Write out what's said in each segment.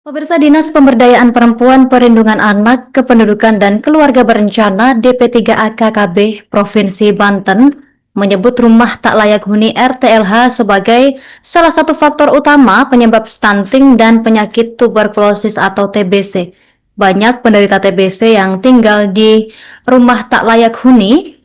Pemirsa Dinas Pemberdayaan Perempuan, Perlindungan Anak, Kependudukan dan Keluarga Berencana DP3A-KKB Provinsi Banten menyebut rumah tak layak huni RTLH sebagai salah satu faktor utama penyebab stunting dan penyakit tuberkulosis atau TBC. Banyak penderita TBC yang tinggal di rumah tak layak huni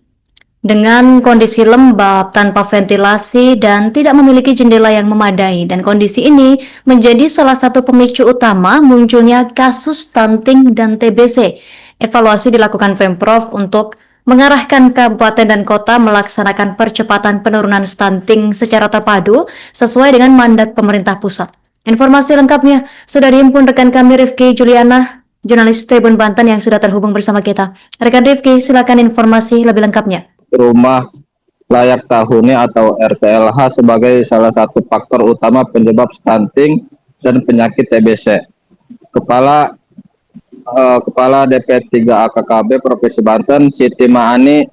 dengan kondisi lembab, tanpa ventilasi, dan tidak memiliki jendela yang memadai, dan kondisi ini menjadi salah satu pemicu utama munculnya kasus stunting dan TBC. Evaluasi dilakukan Pemprov untuk mengarahkan kabupaten dan kota melaksanakan percepatan penurunan stunting secara terpadu sesuai dengan mandat pemerintah pusat. Informasi lengkapnya sudah dihimpun rekan kami Rifki Juliana, jurnalis Tribun Banten yang sudah terhubung bersama kita. Rekan Rifki, silakan informasi lebih lengkapnya. Rumah layak tahuni atau RTLH sebagai salah satu faktor utama penyebab stunting dan penyakit TBC. Kepala DP3A-KKB Provinsi Banten, Siti Maani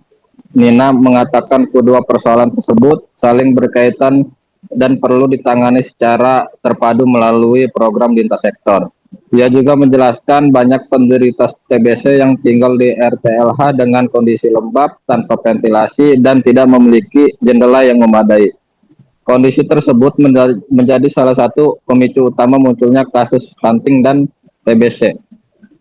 Nina mengatakan kedua persoalan tersebut saling berkaitan dan perlu ditangani secara terpadu melalui program lintas sektor. Ia juga menjelaskan banyak penderita TBC yang tinggal di RTLH dengan kondisi lembab, tanpa ventilasi, dan tidak memiliki jendela yang memadai. Kondisi tersebut menjadi salah satu pemicu utama munculnya kasus stunting dan TBC.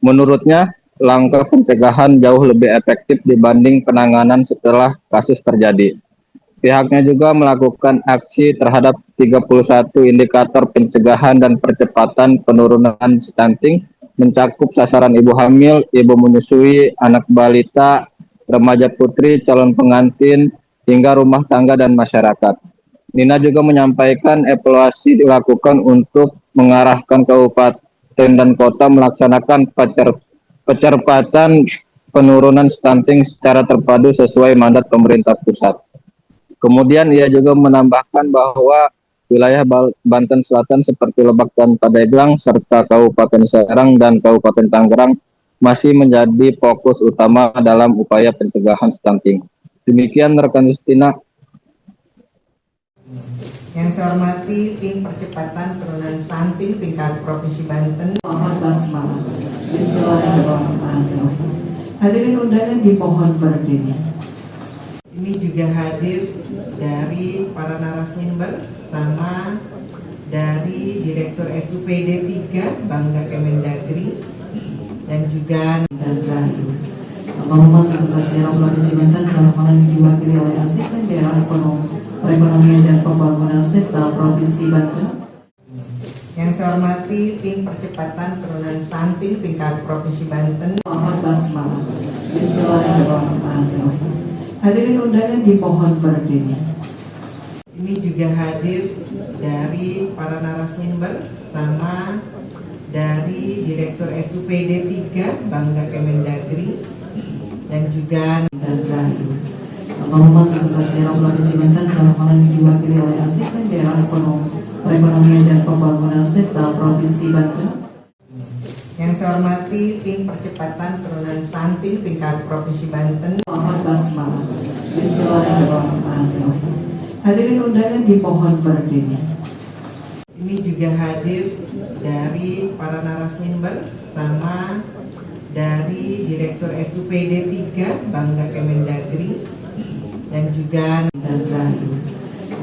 Menurutnya, langkah pencegahan jauh lebih efektif dibanding penanganan setelah kasus terjadi. Pihaknya juga melakukan aksi terhadap 31 indikator pencegahan dan percepatan penurunan stunting, mencakup sasaran ibu hamil, ibu menyusui, anak balita, remaja putri, calon pengantin, hingga rumah tangga dan masyarakat. Nina juga menyampaikan evaluasi dilakukan untuk mengarahkan kabupaten dan kota melaksanakan percepatan penurunan stunting secara terpadu sesuai mandat pemerintah pusat. Kemudian ia juga menambahkan bahwa wilayah Banten Selatan seperti Lebak dan Pandeglang serta Kabupaten Serang dan Kabupaten Tangerang masih menjadi fokus utama dalam upaya pencegahan stunting. Demikian rekan Justina. Yang saya hormati tim percepatan penurunan stunting tingkat Provinsi Banten. Mohon basmalah. Bismillahirrahmanirrahim. Hadirin undangan dimohon berdiri. Ini juga hadir dari para narasumber, pertama dari Direktur SUPD 3 Bangga Kemendagri dan juga dan terakhir. Allahumma sholli ala Provinsi Banten dalam hal ini diwakili oleh Asisten Daerah Perekonomian dan Pembangunan Serta Provinsi Banten. Yang saya hormati tim percepatan penurunan stunting tingkat Provinsi Banten. Mohon basmalah. Bismillahirrahmanirrahim. Hadirin undangan dimohon berdiri. Ini juga hadir dari para narasumber, pertama dari Direktur SUPD 3 Bangga Kemendagri dan juga dan terakhir. Allahumma sholli ala Provinsi Banten dalam hal ini diwakili oleh Asisten Daerah Perekonomian dan Pembangunan Serta Provinsi Banten. Yang saya hormati tim percepatan penurunan stunting tingkat Provinsi Banten. Mohon basmalah. Bismillahirrahmanirrahim. Hadirin undangan dimohon berdiri. Ini juga hadir dari para narasumber, pertama dari Direktur SUPD 3 Bangga Kemendagri dan juga dan terakhir.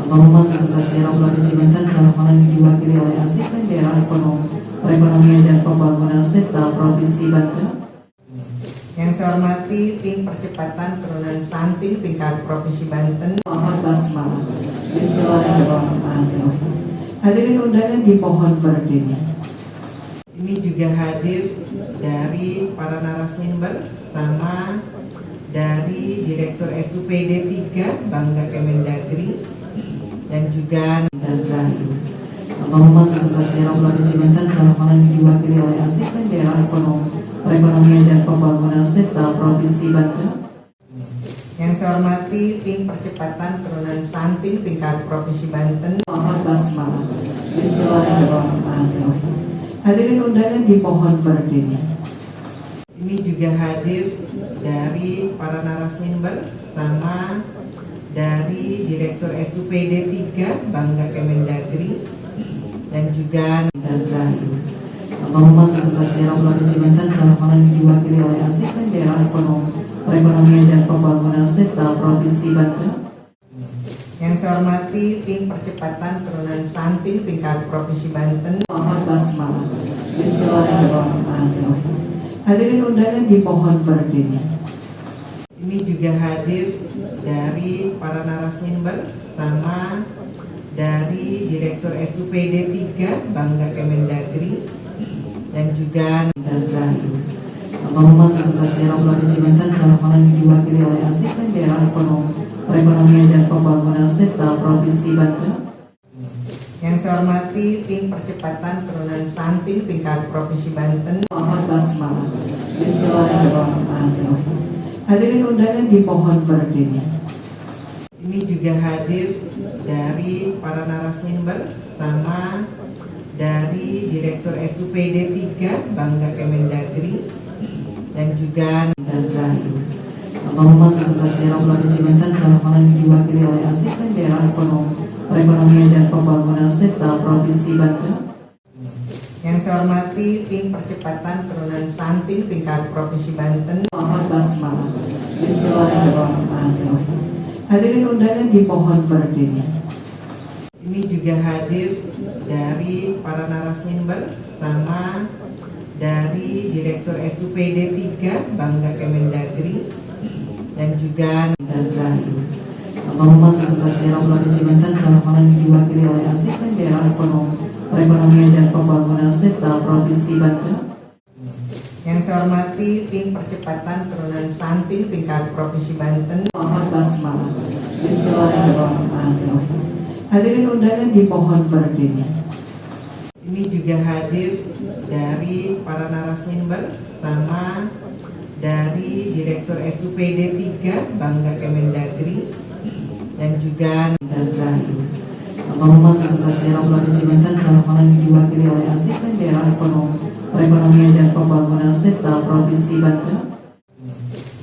Allahumma sholli ala Provinsi Banten dalam hal ini diwakili oleh Asisten Daerah Perekonomian dan Pembangunan Serta Provinsi Banten. Yang saya hormati tim percepatan penurunan stunting tingkat Provinsi Banten. Mohon basmalah. Bismillahirrahmanirrahim. Hadirin undangan dimohon berdiri. Ini juga hadir dari para narasumber, pertama dari Direktur SUPD 3 Bangga Kemendagri dan juga dan terakhir. Allahumma sholli ala Provinsi Banten dalam hal ini diwakili oleh Asisten Daerah Perekonomian dan Pembangunan Serta Provinsi Banten. Yang saya hormati tim percepatan penurunan stunting tingkat Provinsi Banten. Mohon basmalah. Bismillahirrahmanirrahim. Hadirin undangan dimohon berdiri. Ini juga hadir dari para narasumber, pertama dari Direktur SUPD 3 Bangga Kemendagri dan juga dan terakhir. Pengumuman Sekretaris Daerah Provinsi Banten dalam hal ini diwakili oleh Asisten Daerah Perekonomian dan Pembangunan Sektor Provinsi Banten. Yang saya hormati tim percepatan penurunan stunting tingkat Provinsi Banten. Muhammad Basmalah. Bismillahirrahmanirrahim. Hadirin undangan dimohon berdiri. Ini juga hadir dari para narasumber, pertama dari Direktur SUPD 3 Bangga Kemendagri dan juga dan terakhir Pengumuman Sekretaris Daerah Provinsi Banten dalam hal ini diwakili oleh Asisten Daerah Perekonomian dan Pembangunan Sektor Provinsi Banten. Yang saya hormati tim percepatan penurunan stunting tingkat Provinsi Banten. Muhammad Basmalah. Bismillahirrahmanirrahim. Hadirin undangan dimohon berdiri. Ini juga hadir dari para narasumber, pertama dari Direktur SUPD 3 Bangga Kemendagri dan juga dan terakhir Pengumuman Sekretaris Daerah Provinsi Banten dalam hal ini diwakili oleh Asisten Daerah Perekonomian dan Pembangunan Sektor Provinsi Banten. Yang saya hormati tim percepatan penurunan stunting tingkat Provinsi Banten. Muhammad Basmalah. Bismillahirrahmanirrahim. Hadirin undangan dimohon berdiri. Ini juga hadir dari para narasumber, pertama dari Direktur SUPD 3 Bangga Kemendagri dan juga dan terakhir Pengumuman Sekretaris Daerah Provinsi Banten dalam hal ini diwakili oleh Asisten Daerah Perekonomian dan Pembangunan Sektor Provinsi Banten. Yang saya hormati tim percepatan penurunan stunting tingkat Provinsi Banten. Muhammad Basmalah. Bismillahirrahmanirrahim. Hadirin undangan dimohon berdiri. Ini juga hadir dari para narasumber, pertama dari Direktur SUPD 3 Bangga Kemendagri dan juga dan terakhir Pengumuman Sekretaris Daerah Provinsi Banten dalam hal ini diwakili oleh Asisten Daerah Perekonomian dan Pembangunan Sektor Provinsi Banten.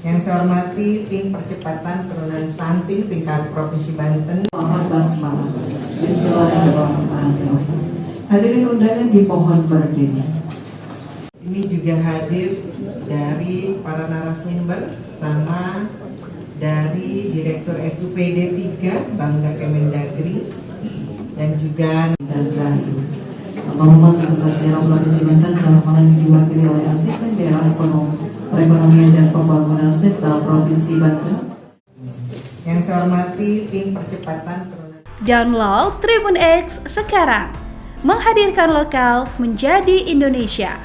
Yang saya hormati tim percepatan penurunan stunting tingkat Provinsi Banten. Muhammad Basmalah. Bismillahirrahmanirrahim. Hadirin undangan dimohon berdiri. Ini juga hadir dari para narasumber, pertama dari Direktur SUPD 3 Bangga Kemendagri dan juga dan terakhir Pengumuman Sekretaris Daerah Provinsi Banten dalam hal ini diwakili oleh Asisten Daerah Perekonomian dan Pembangunan Sektor Provinsi Banten. Yang saya hormati tim percepatan penurunan. Download Tribun X sekarang, menghadirkan lokal menjadi Indonesia.